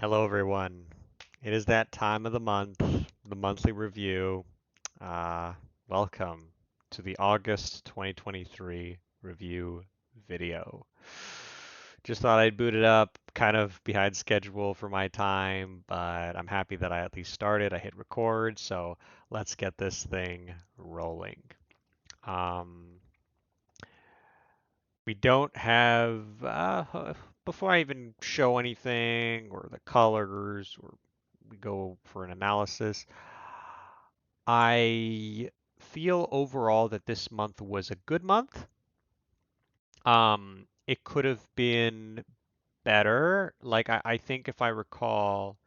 Hello, everyone. It is that time of the month, the monthly review. Uh, Welcome to the August 2023 review video. Just thought I'd boot it up, kind of behind schedule for my time, but I'm happy that I at least started. I hit record, so let's get this thing rolling. Um, we don't have, before I even show anything or the colors or we go for an analysis, I feel overall that this month was a good month. It could have been better. Like I think if I recall,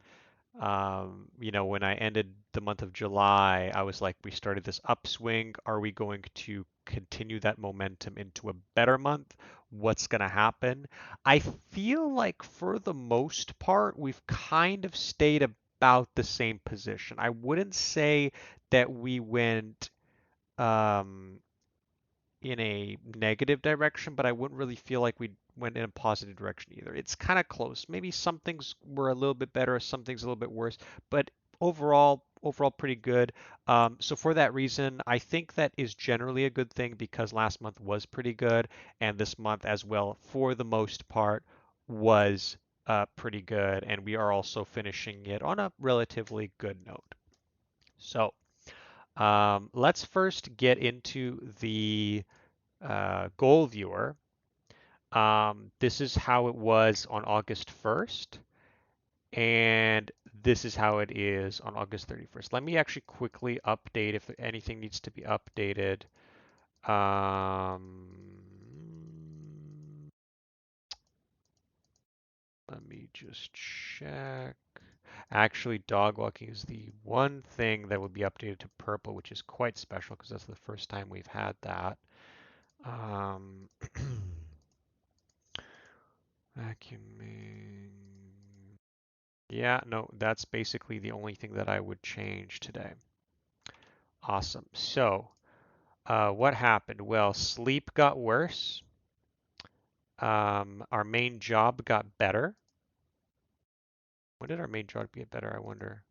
when I ended the month of July, I was like, we started this upswing. Are we going to continue that momentum into a better month? What's going to happen? I feel like for the most part, we've kind of stayed about the same position. I wouldn't say that we went um, in a negative direction, but I wouldn't really feel like we went in a positive direction either. It's kind of close. Maybe some things were a little bit better, some things a little bit worse, but overall pretty good. So for that reason, I think that is generally a good thing because last month was pretty good, and this month as well, for the most part, was pretty good, and we are also finishing it on a relatively good note. So let's first get into the goal viewer. This is how it was on August 1st, and this is how it is on August 31st. Let me actually quickly update if anything needs to be updated. Um, Let me just check. Actually, dog walking is the one thing that would be updated to purple, which is quite special because that's the first time we've had that. Um, Vacuuming. Yeah, no, that's basically the only thing that I would change today. Awesome. So, what happened? Well, sleep got worse. Our main job got better. When did our main job get better? I wonder.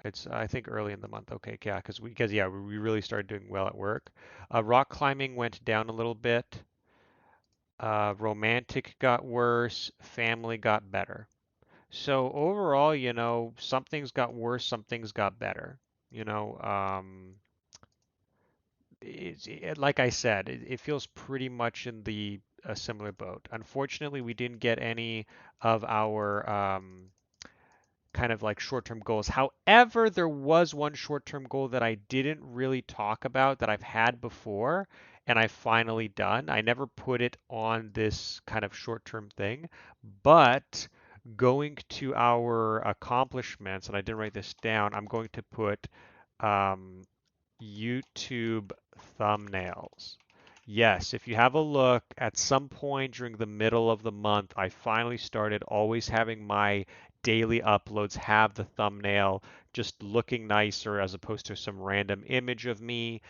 It's I think early in the month. Okay, yeah, because yeah, we really started doing well at work. Rock climbing went down a little bit. Romantic got worse. Family got better. So overall, some things got worse, some things got better. You know, like I said, it feels pretty much in the a similar boat. Unfortunately, we didn't get any of our kind of like short-term goals. However, there was one short-term goal that I didn't really talk about that I've had before and I've finally done. I never put it on this kind of short-term thing, but going to our accomplishments, and I didn't write this down, I'm going to put um, YouTube thumbnails. Yes, if you have a look, at some point during the middle of the month, I finally started always having my daily uploads have the thumbnail just looking nicer as opposed to some random image of me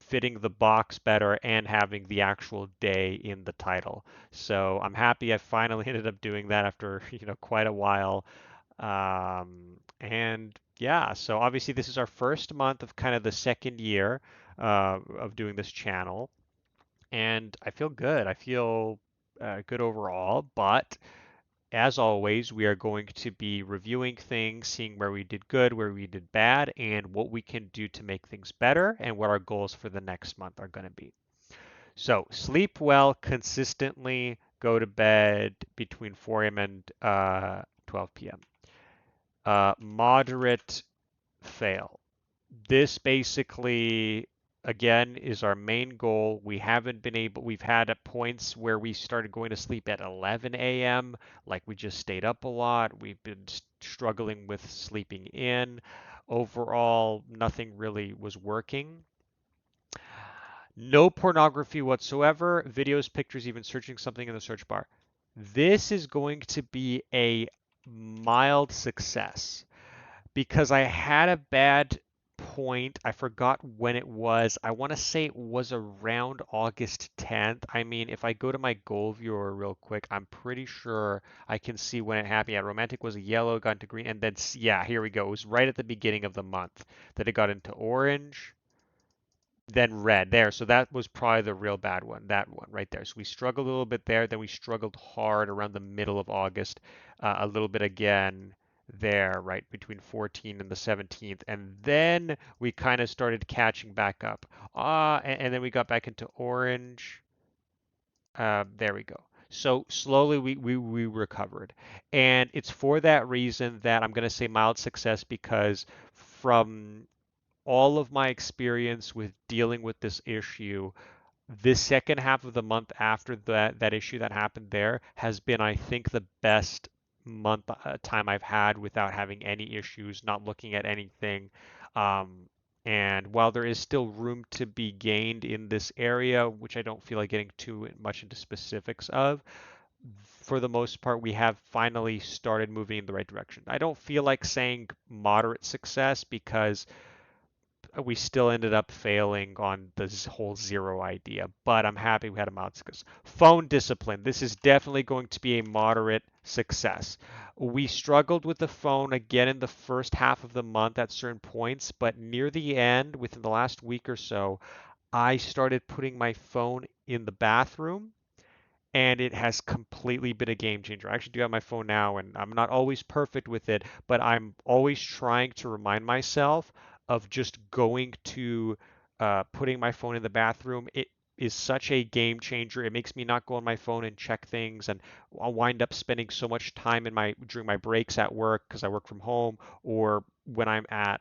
fitting the box better and having the actual day in the title. So I'm happy I finally ended up doing that after, quite a while. And yeah, so obviously this is our first month of kind of the second year of doing this channel, and I feel good. I feel good overall, but as always, we are going to be reviewing things, seeing where we did good, where we did bad, and what we can do to make things better, and what our goals for the next month are going to be. So, sleep well consistently, go to bed between 4 a.m. and 12 p.m. Moderate fail. This basically, again, is our main goal. We've had at points where we started going to sleep at 11 a.m., like we just stayed up a lot. We've been struggling with sleeping in. Overall, nothing really was working. No pornography whatsoever, videos, pictures, even searching something in the search bar. This is going to be a mild success because I had a bad point. I forgot when it was. I want to say it was around August 10th. I mean, if I go to my goal viewer real quick, I'm pretty sure I can see when it happened. Yeah, romantic was a yellow, got into green, and then yeah, here we go. It was right at the beginning of the month that it got into orange, then red there. So that was probably the real bad one, that one right there. So we struggled a little bit there. Then we struggled hard around the middle of August, a little bit again there, right between 14 and the 17th. And then we kind of started catching back up. And then we got back into orange. There we go. So slowly we recovered. And it's for that reason that I'm going to say mild success because from all of my experience with dealing with this issue, this second half of the month after that issue that happened there has been, I think, the best month time I've had without having any issues, not looking at anything. Um, and while there is still room to be gained in this area, which I don't feel like getting too much into specifics of, for the most part, we have finally started moving in the right direction. I don't feel like saying moderate success because we still ended up failing on the whole zero idea, but I'm happy we had a mild success. Phone discipline. This is definitely going to be a moderate success. We struggled with the phone again in the first half of the month at certain points, but near the end, within the last week or so, I started putting my phone in the bathroom and it has completely been a game changer. I actually do have my phone now, and I'm not always perfect with it, but I'm always trying to remind myself of just going to putting my phone in the bathroom. It is such a game changer. It makes me not go on my phone and check things, and I'll wind up spending so much time in my during my breaks at work because I work from home, or when I'm at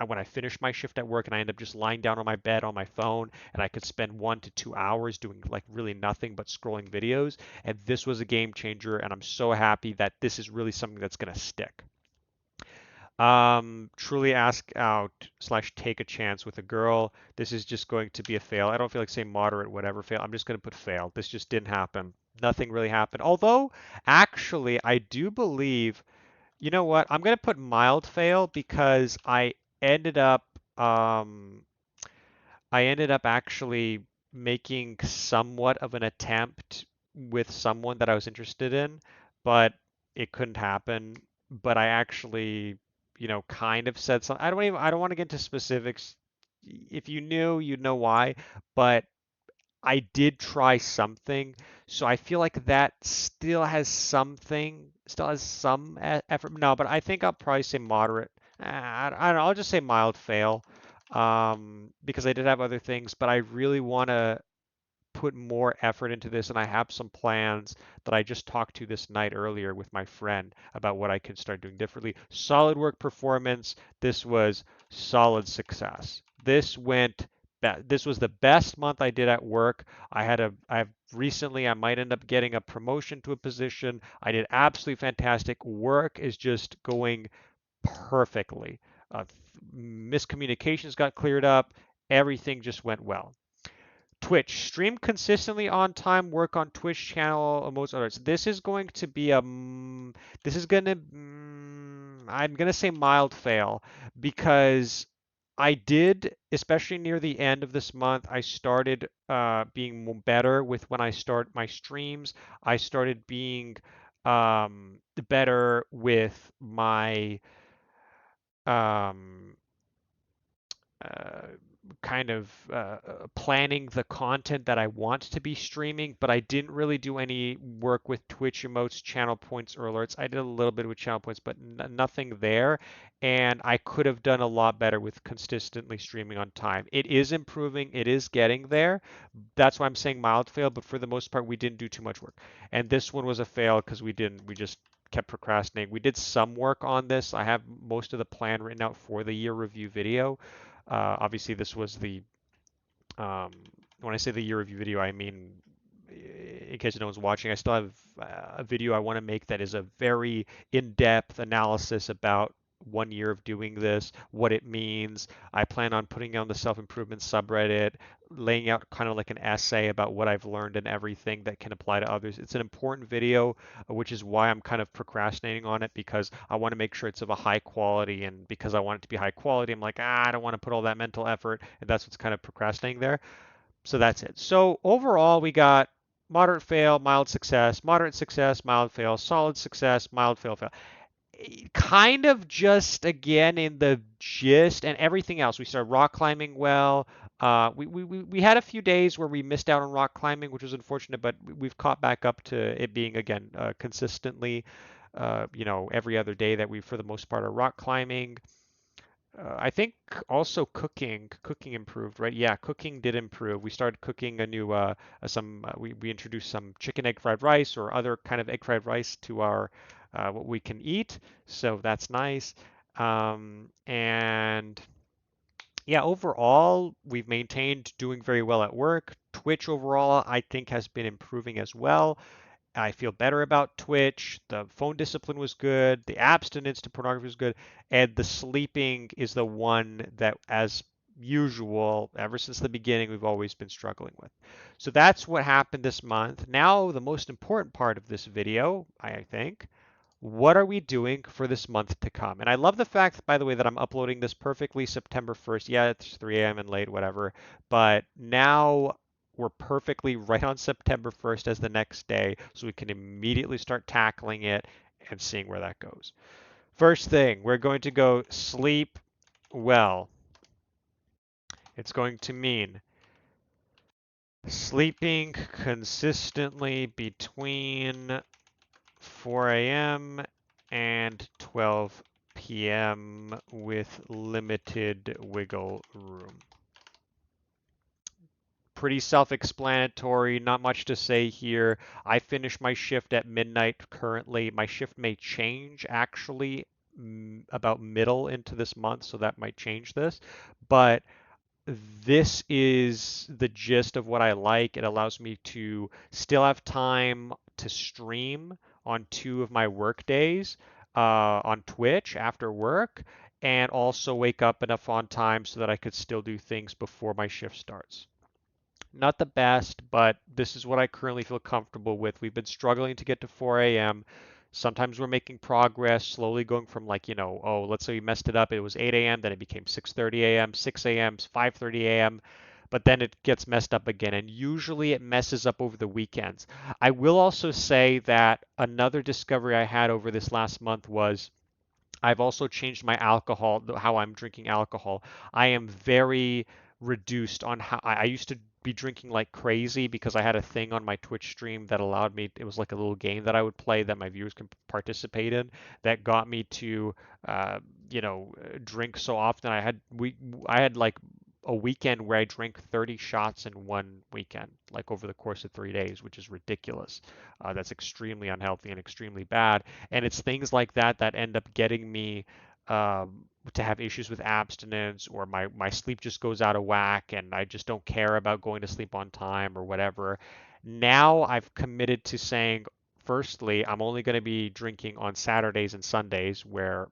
when I finish my shift at work and I end up just lying down on my bed on my phone and I could spend 1 to 2 hours doing like really nothing but scrolling videos. And this was a game changer, and I'm so happy that this is really something that's going to stick. Truly ask out slash take a chance with a girl. This is just going to be a fail. I don't feel like saying moderate, whatever fail. I'm just going to put fail. This just didn't happen. Nothing really happened. Although, actually, I do believe, you know what? I'm going to put mild fail because ended up, um, I ended up actually making somewhat of an attempt with someone that I was interested in, but it couldn't happen. But I actually, kind of said something. I don't want to get into specifics. If you knew, you'd know why. But I did try something, so I feel like that still has some effort. No, but I think I'll probably say moderate. I don't know, I'll just say mild fail, because I did have other things, but I really want to put more effort into this, and I have some plans that I just talked to this night earlier with my friend about what I can start doing differently. Solid work performance. This was solid success. This was the best month I did at work. I've recently I might end up getting a promotion to a position. I did absolutely fantastic. Work is just going perfectly. Miscommunications got cleared up. Everything just went well. Twitch, stream consistently on time, work on Twitch channel, most others. This is going to be this is gonna, I'm gonna say mild fail because I did, especially near the end of this month, I started being better with when I start my streams. I started being better with my um, uh, kind of planning the content that I want to be streaming, but I didn't really do any work with Twitch emotes, channel points, or alerts. I did a little bit with channel points, but nothing there. And I could have done a lot better with consistently streaming on time. It is improving, it is getting there. That's why I'm saying mild fail, but for the most part, we didn't do too much work. And this one was a fail because we just kept procrastinating. We did some work on this. I have most of the plan written out for the year review video. Obviously, this was um, when I say the year review video, I mean, in case no one's watching, I still have a video I want to make that is a very in-depth analysis about 1 year of doing this, what it means. I plan on putting on the self-improvement subreddit, laying out kind of like an essay about what I've learned and everything that can apply to others. It's an important video, which is why I'm kind of procrastinating on it, because I want to make sure it's of a high quality, and because I want it to be high quality, I'm like, I don't want to put all that mental effort, and that's what's kind of procrastinating there. So that's it. So overall, we got moderate fail, mild success, mild fail, solid success, mild fail, fail. Kind of just again in the gist and everything else. We started rock climbing well. We had a few days where we missed out on rock climbing, which was unfortunate, but we've caught back up to it being again consistently, every other day that we, for the most part, are rock climbing. I think also cooking improved, right? Yeah, cooking did improve. We started cooking a new we introduced some chicken egg fried rice or other kind of egg fried rice to our what we can eat. So that's nice. And yeah, overall, we've maintained doing very well at work. Twitch overall, I think, has been improving as well. I feel better about Twitch. The phone discipline was good. The abstinence to pornography was good. And the sleeping is the one that, as usual, ever since the beginning, we've always been struggling with. So that's what happened this month. Now, the most important part of this video, I think, what are we doing for this month to come? And I love the fact, by the way, that I'm uploading this perfectly September 1st. Yeah, it's 3 a.m. and late, whatever. But now we're perfectly right on September 1st as the next day, so we can immediately start tackling it and seeing where that goes. First thing, we're going to go sleep well. It's going to mean sleeping consistently between 4 a.m. and 12 p.m. with limited wiggle room. Pretty self-explanatory, not much to say here. I finish my shift at midnight currently. My shift may change actually about middle into this month, so that might change this. But this is the gist of what I like. It allows me to still have time to stream on 2 of my work days on Twitch after work, and also wake up enough on time so that I could still do things before my shift starts. Not the best, but this is what I currently feel comfortable with. We've been struggling to get to 4 a.m. Sometimes we're making progress, slowly going from like, oh, let's say we messed it up. It was 8 a.m., then it became 6:30 a.m., 6 a.m., 5:30 a.m., but then it gets messed up again. And usually it messes up over the weekends. I will also say that another discovery I had over this last month was I've also changed my alcohol, how I'm drinking alcohol. I am very reduced on how I used to be drinking like crazy because I had a thing on my Twitch stream that allowed me, it was like a little game that I would play that my viewers can participate in that got me to, uh, drink so often. I had like a weekend where I drank 30 shots in one weekend, like over the course of 3 days, which is ridiculous. That's extremely unhealthy and extremely bad. And it's things like that that end up getting me to have issues with abstinence, or my sleep just goes out of whack and I just don't care about going to sleep on time or whatever. Now I've committed to saying, firstly, I'm only going to be drinking on Saturdays and Sundays where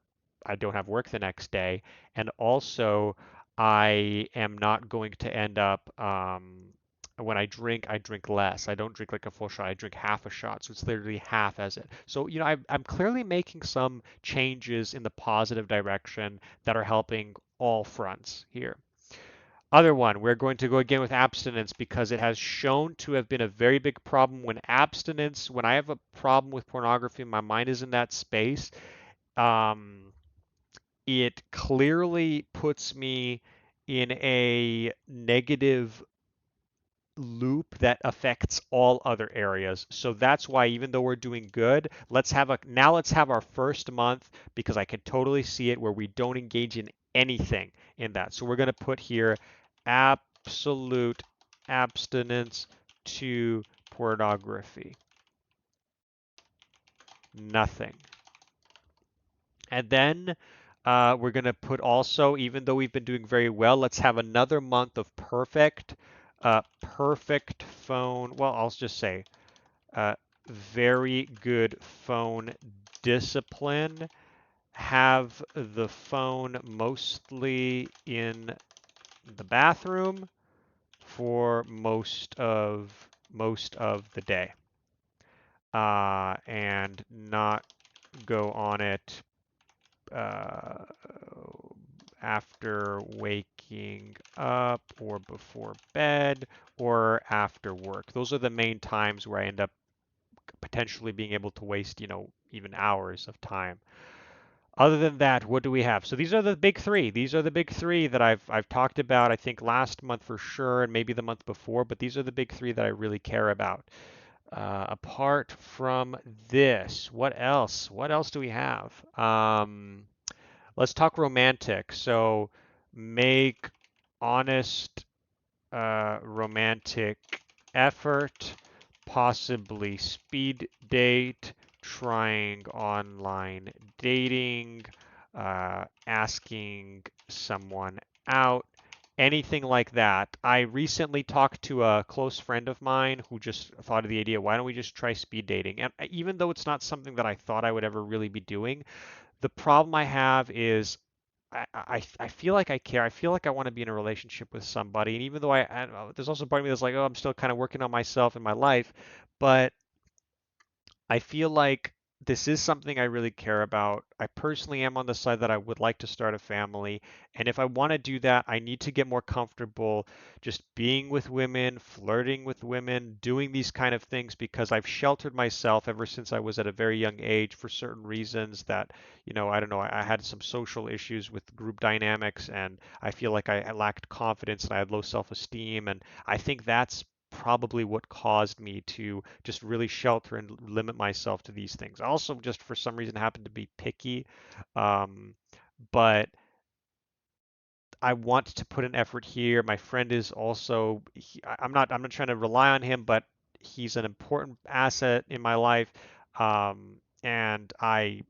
I don't have work the next day. And also, I am not going to end up when I drink less. I don't drink like a full shot. I drink half a shot, so it's literally half as it. So I'm clearly making some changes in the positive direction that are helping all fronts here. Other one, we're going to go again with abstinence because it has shown to have been a very big problem when I have a problem with pornography, my mind is in that space. Um, it clearly puts me in a negative loop that affects all other areas. So that's why even though we're doing good, let's have our first month, because I can totally see it, where we don't engage in anything in that. So we're going to put here absolute abstinence to pornography. Nothing. And then we're going to put also, even though we've been doing very well, let's have another month of perfect phone. Well, I'll just say very good phone discipline. have the phone mostly in the bathroom for most of the day, and not go on it uh, after waking up or before bed or after work. Those are the main times where I end up potentially being able to waste, even hours of time. Other than that, what do we have? So these are the big three. These are the big three that I've talked about, I think last month for sure, and maybe the month before, but these are the big three that I really care about. Apart from this, what else? What else do we have? Let's talk romantic. So make honest romantic effort, possibly speed date, trying online dating, asking someone out, anything like that. I recently talked to a close friend of mine who just thought of the idea, why don't we just try speed dating? And even though it's not something that I thought I would ever really be doing, the problem I have is I feel like I care. I feel like I want to be in a relationship with somebody. And even though I don't know, there's also part of me that's like, oh, I'm still kind of working on myself in my life. But I feel like this is something I really care about. I personally am on the side that I would like to start a family. And if I want to do that, I need to get more comfortable just being with women, flirting with women, doing these kind of things because I've sheltered myself ever since I was at a very young age for certain reasons that, I don't know, I had some social issues with group dynamics and I feel like I lacked confidence and I had low self-esteem. And I think that's probably what caused me to just really shelter and limit myself to these things. I also just for some reason happen to be picky, um, but I want to put an effort here. My friend is also I'm not trying to rely on him, but he's an important asset in my life, and I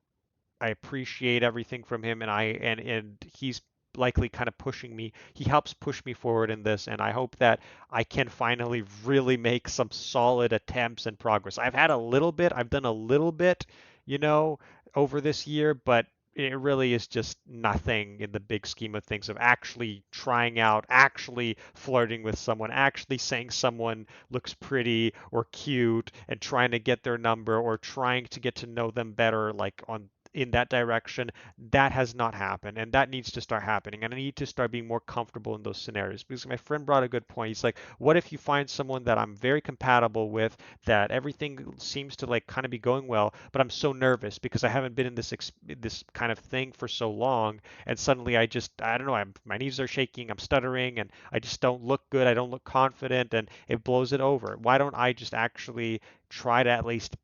appreciate everything from him, and he's likely kind of pushing me. He helps push me forward in this, and I hope that I can finally really make some solid attempts and progress. I've done a little bit, you know, over this year, but it really is just nothing in the big scheme of things of actually trying out, actually flirting with someone, actually saying someone looks pretty or cute and trying to get their number or trying to get to know them better like on in that direction. That has not happened, and that needs to start happening. And I need to start being more comfortable in those scenarios because my friend brought a good point. He's like, what if you find someone that I'm very compatible with, that everything seems to like kind of be going well, but I'm so nervous because I haven't been in this kind of thing for so long, and suddenly I don't know, my knees are shaking, I'm stuttering, and I just don't look good, I don't look confident, and it blows it over. Why don't I just actually try to at least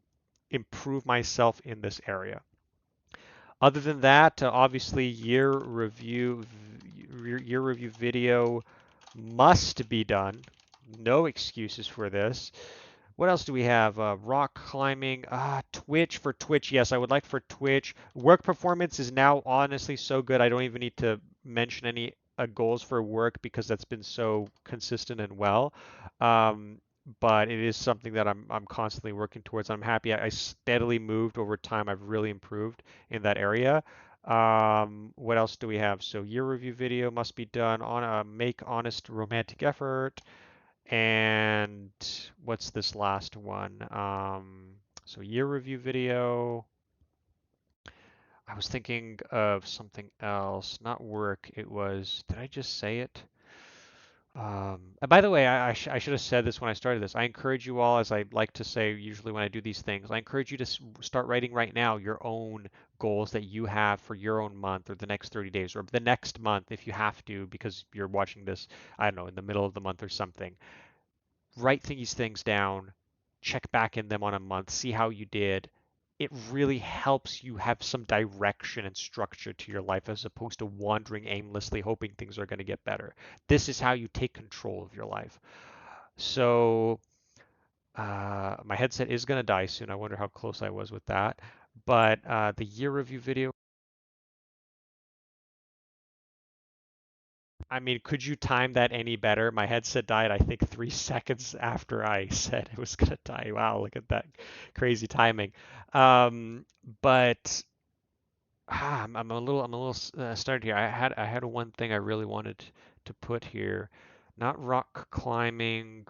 improve myself in this area? Other than that, obviously year review video must be done. No excuses for this. What else do we have? Rock climbing, Twitch for Twitch. Yes, I would like for Twitch. Work performance is now honestly so good. I don't even need to mention any goals for work because that's been so consistent and well. Um, but it is something that I'm constantly working towards. I'm happy. I steadily moved over time. I've really improved in that area. What else do we have? So year review video must be done on a make honest romantic effort. And what's this last one? So year review video. I was thinking of something else, not work. It was, did I just say it? And by the way, I should have said this when I started this. I encourage you all, as I like to say usually when I do these things, I encourage you to start writing right now your own goals that you have for your own month or the next 30 days or the next month if you have to because you're watching this, I don't know, in the middle of the month or something. Write these things down, check back in them on a month, see how you did. It really helps you have some direction and structure to your life as opposed to wandering aimlessly hoping things are going to get better. This is how you take control of your life. So, my headset is going to die soon. I wonder how close I was with that. But the year review video, I mean, could you time that any better? My headset died, I think, 3 seconds after I said it was gonna die. Wow, look at that crazy timing. Um, but I'm a little started here. I had one thing I really wanted to put here, not rock climbing.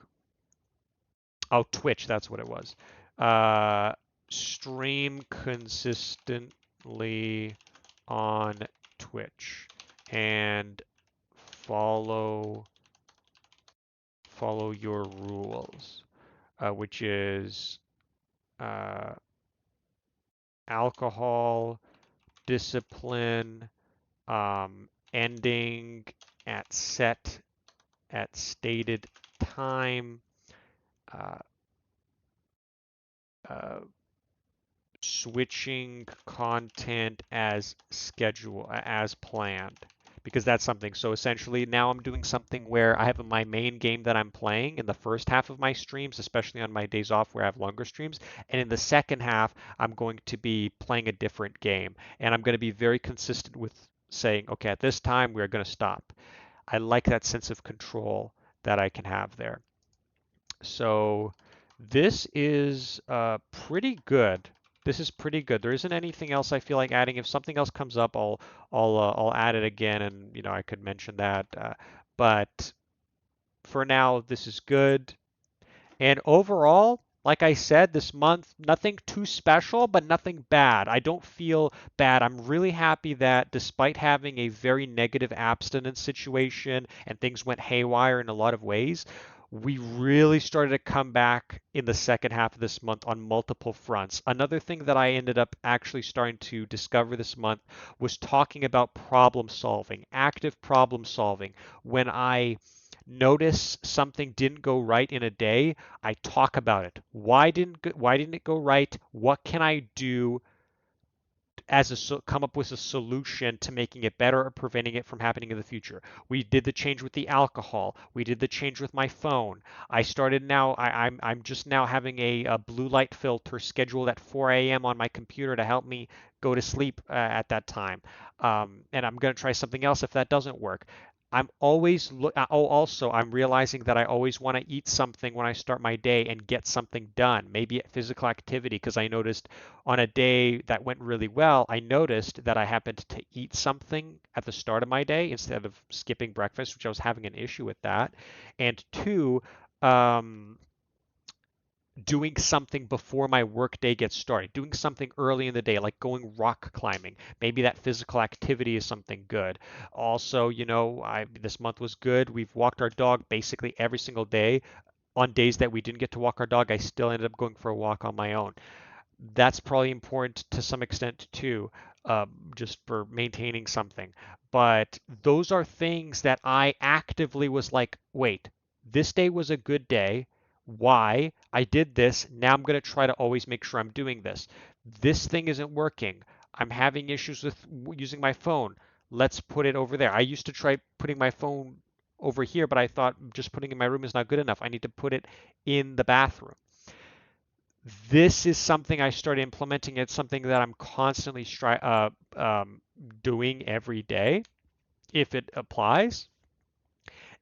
Oh, Twitch, that's what it was. Uh, Stream consistently on Twitch and follow follow your rules, which is uh, alcohol, discipline, ending at set at stated time, uh, uh, switching content as as planned, because that's something. So essentially now I'm doing something where I have my main game that I'm playing in the first half of my streams, especially on my days off where I have longer streams, and in the second half I'm going to be playing a different game, and I'm going to be very consistent with saying, okay, at this time we're going to stop. I like that sense of control that I can have there. So this is pretty good. This is pretty good. There isn't anything else I feel like adding. If something else comes up, I'll add it again, and I could mention that. But for now, this is good. And overall, like I said, this month, nothing too special, but nothing bad. I don't feel bad. I'm really happy that despite having a very negative abstinence situation and things went haywire in a lot of ways, we really started to come back in the second half of this month on multiple fronts. Another thing that I ended up actually starting to discover this month was talking about problem solving, active problem solving. When I notice something didn't go right in a day, I talk about it. Why didn't it go right? What can I do come up with a solution to making it better or preventing it from happening in the future? We did the change with the alcohol. We did the change with my phone. I started now. I'm just now having a blue light filter scheduled at 4 a.m. on my computer to help me go to sleep at that time. And I'm going to try something else if that doesn't work. Also, I'm realizing that I always want to eat something when I start my day and get something done, maybe physical activity, because I noticed on a day that went really well, I noticed that I happened to eat something at the start of my day instead of skipping breakfast, which I was having an issue with that. And two, um, doing something before my work day gets started, doing something early in the day, like going rock climbing. Maybe that physical activity is something good. Also, this month was good. We've walked our dog basically every single day. On days that we didn't get to walk our dog, I still ended up going for a walk on my own. That's probably important to some extent too, just for maintaining something. But those are things that I actively was like, wait, this day was a good day. Why? I did this. Now I'm going to try to always make sure I'm doing this. This thing isn't working. I'm having issues with using my phone. Let's put it over there. I used to try putting my phone over here, but I thought just putting it in my room is not good enough. I need to put it in the bathroom. This is something I started implementing. It's something that I'm constantly doing every day if it applies.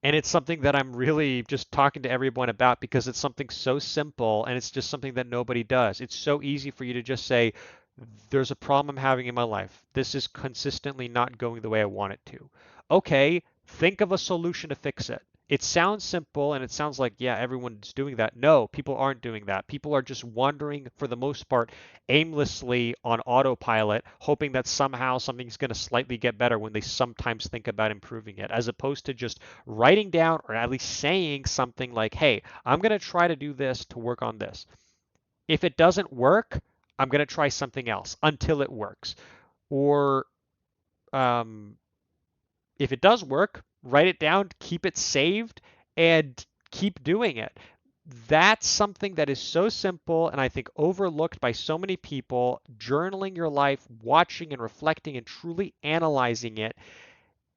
And it's something that I'm really just talking to everyone about because it's something so simple and it's just something that nobody does. It's so easy for you to just say, there's a problem I'm having in my life. This is consistently not going the way I want it to. Okay, think of a solution to fix it. It sounds simple and it sounds like, yeah, everyone's doing that. No, people aren't doing that. People are just wandering, for the most part, aimlessly on autopilot, hoping that somehow something's going to slightly get better when they sometimes think about improving it, as opposed to just writing down or at least saying something like, hey, I'm going to try to do this to work on this. If it doesn't work, I'm going to try something else until it works. Or um, if it does work, write it down, keep it saved, and keep doing it. That's something that is so simple and I think overlooked by so many people. Journaling your life, watching and reflecting and truly analyzing it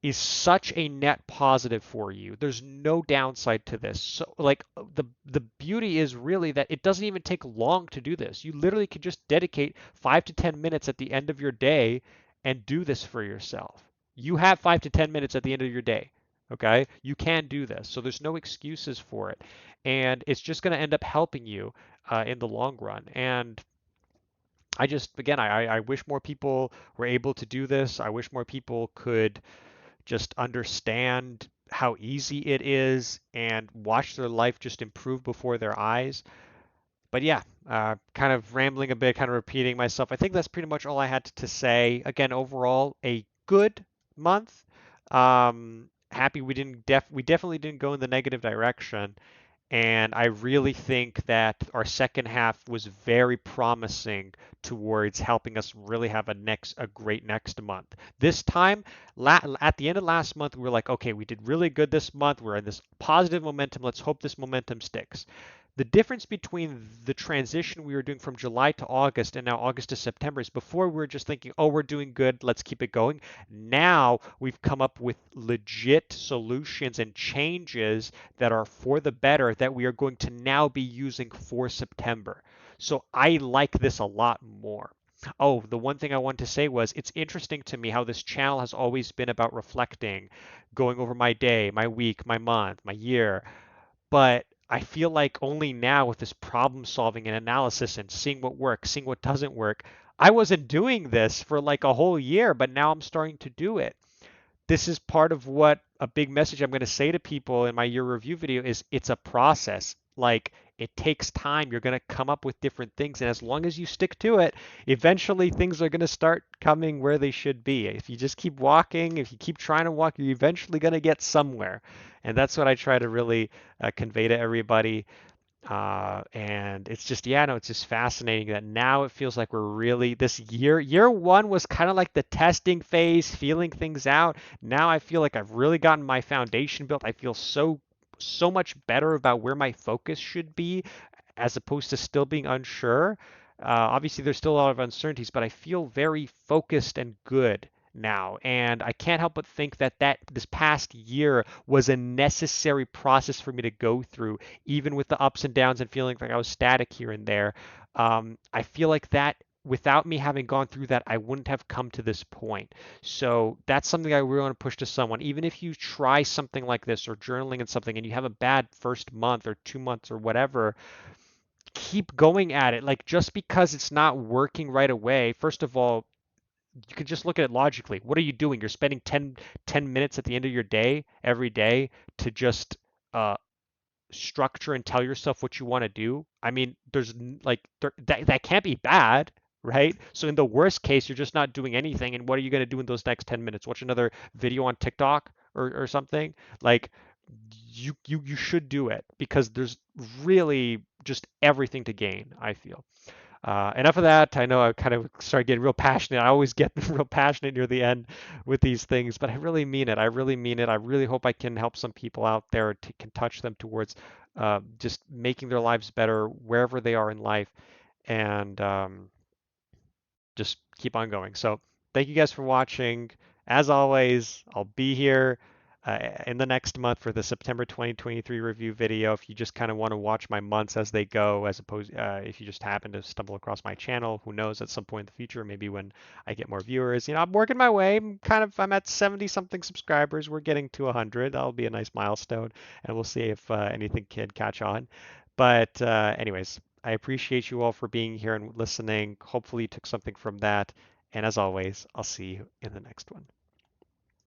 is such a net positive for you. There's no downside to this. So like the beauty is really that it doesn't even take long to do this. You literally could just dedicate 5 to 10 minutes at the end of your day and do this for yourself. You have 5 to 10 minutes at the end of your day. Okay? You can do this. So there's no excuses for it. And it's just going to end up helping you in the long run. And I just, again, I wish more people were able to do this. I wish more people could just understand how easy it is and watch their life just improve before their eyes. But yeah, kind of rambling a bit, kind of repeating myself. I think that's pretty much all I had to say. Again, overall, a good month. Happy we definitely didn't go in the negative direction. And I really think that our second half was very promising towards helping us really have a great next month. This time, at the end of last month, we were like, okay, we did really good this month. We're in this positive momentum. Let's hope this momentum sticks. The difference between the transition we were doing from July to August and now August to September is before we were just thinking, oh, we're doing good, let's keep it going. Now we've come up with legit solutions and changes that are for the better that we are going to now be using for September. So I like this a lot more. Oh, the one thing I wanted to say was it's interesting to me how this channel has always been about reflecting, going over my day, my week, my month, my year, but I feel like only now with this problem solving and analysis and seeing what works, seeing what doesn't work, I wasn't doing this for like a whole year, but now I'm starting to do it. This is part of what a big message I'm going to say to people in my year review video is it's a process. Like it takes time. You're going to come up with different things. And as long as you stick to it, eventually things are going to start coming where they should be. If you just keep walking, if you keep trying to walk, you're eventually going to get somewhere. And that's what I try to really convey to everybody. And it's just, yeah, no, it's just fascinating that now it feels like we're really, this year one was kind of like the testing phase, feeling things out. Now I feel like I've really gotten my foundation built. I feel so much better about where my focus should be as opposed to still being unsure. Obviously, there's still a lot of uncertainties, but I feel very focused and good now. And I can't help but think that this past year was a necessary process for me to go through, even with the ups and downs and feeling like I was static here and there. I feel like that without me having gone through that, I wouldn't have come to this point. So that's something I really want to push to someone. Even if you try something like this or journaling and something and you have a bad first month or 2 months or whatever, keep going at it. Like just because it's not working right away, first of all, you can just look at it logically. What are you doing? You're spending 10 minutes at the end of your day every day to just uh, structure and tell yourself what you want to do. I mean, that can't be bad, right? So in the worst case, you're just not doing anything. And what are you going to do in those next 10 minutes? Watch another video on TikTok or something? Like you should do it because there's really just everything to gain, I feel. Enough of that. I know I kind of started getting real passionate. I always get real passionate near the end with these things, but I really mean it. I really mean it. I really hope I can help some people out there to can touch them towards just making their lives better wherever they are in life, and just keep on going. So thank you guys for watching. As always, I'll be here in the next month for the September 2023 review video. If you just kind of want to watch my months as they go, as opposed if you just happen to stumble across my channel, who knows, at some point in the future, maybe when I get more viewers. You know, I'm working my way. I'm at 70 something subscribers. We're getting to 100. That'll be a nice milestone, and we'll see if anything can catch on. But anyways, I appreciate you all for being here and listening. Hopefully you took something from that. And as always, I'll see you in the next one.